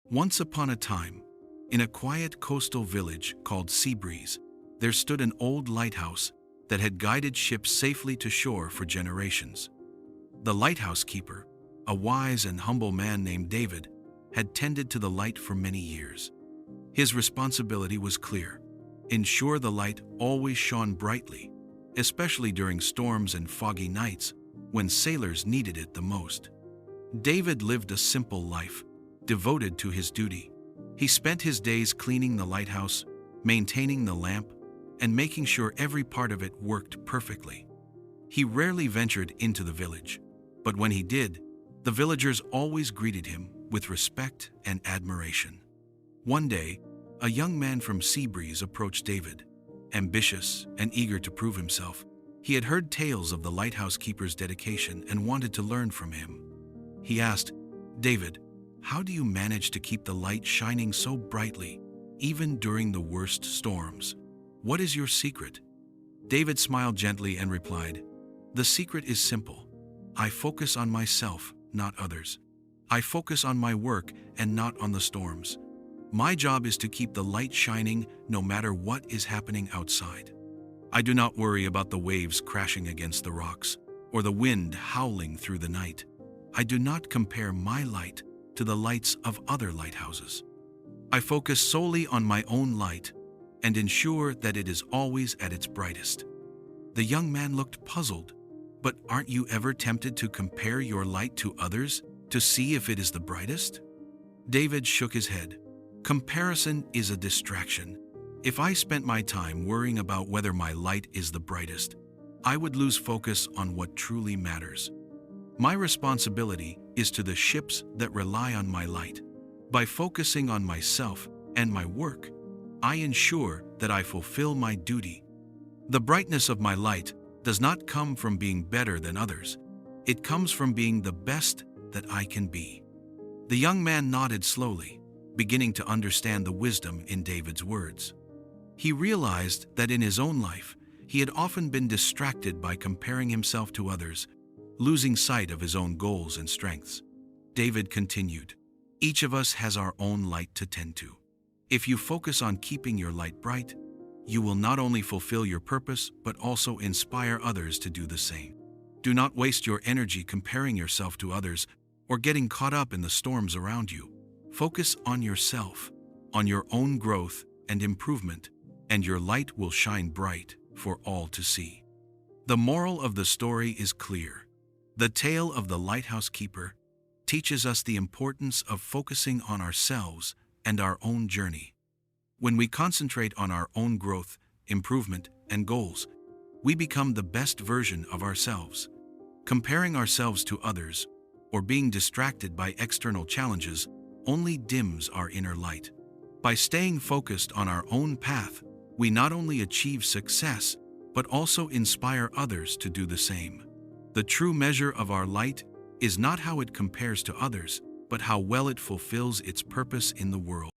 Once upon a time, in a quiet coastal village called Seabreeze, there stood an old lighthouse that had guided ships safely to shore for generations. The lighthouse keeper, a wise and humble man named David, had tended to the light for many years. His responsibility was clear: ensure the light always shone brightly, especially during storms and foggy nights when sailors needed it the most. David lived a simple life, devoted to his duty. He spent his days cleaning the lighthouse, maintaining the lamp, and making sure every part of it worked perfectly. He rarely ventured into the village, but when he did, the villagers always greeted him with respect and admiration. One day, a young man from Seabreeze approached David. Ambitious and eager to prove himself, he had heard tales of the lighthouse keeper's dedication and wanted to learn from him. He asked, "David, how do you manage to keep the light shining so brightly, even during the worst storms? What is your secret?" David smiled gently and replied, "The secret is simple. I focus on myself, not others. I focus on my work and not on the storms. My job is to keep the light shining no matter what is happening outside. I do not worry about the waves crashing against the rocks or the wind howling through the night. I do not compare my light to the lights of other lighthouses. I focus solely on my own light and ensure that it is always at its brightest." The young man looked puzzled. "But aren't you ever tempted to compare your light to others to see if it is the brightest?" David shook his head. "Comparison is a distraction. If I spent my time worrying about whether my light is the brightest, I would lose focus on what truly matters. My responsibility is to the ships that rely on my light. By focusing on myself and my work, I ensure that I fulfill my duty. The brightness of my light does not come from being better than others. It comes from being the best that I can be." The young man nodded slowly, beginning to understand the wisdom in David's words. He realized that in his own life, he had often been distracted by comparing himself to others, losing sight of his own goals and strengths. David continued, "Each of us has our own light to tend to. If you focus on keeping your light bright, you will not only fulfill your purpose, but also inspire others to do the same. Do not waste your energy comparing yourself to others or getting caught up in the storms around you. Focus on yourself, on your own growth and improvement, and your light will shine bright for all to see." The moral of the story is clear. The tale of the lighthouse keeper teaches us the importance of focusing on ourselves and our own journey. When we concentrate on our own growth, improvement, and goals, we become the best version of ourselves. Comparing ourselves to others or being distracted by external challenges only dims our inner light. By staying focused on our own path, we not only achieve success, but also inspire others to do the same. The true measure of our light is not how it compares to others, but how well it fulfills its purpose in the world.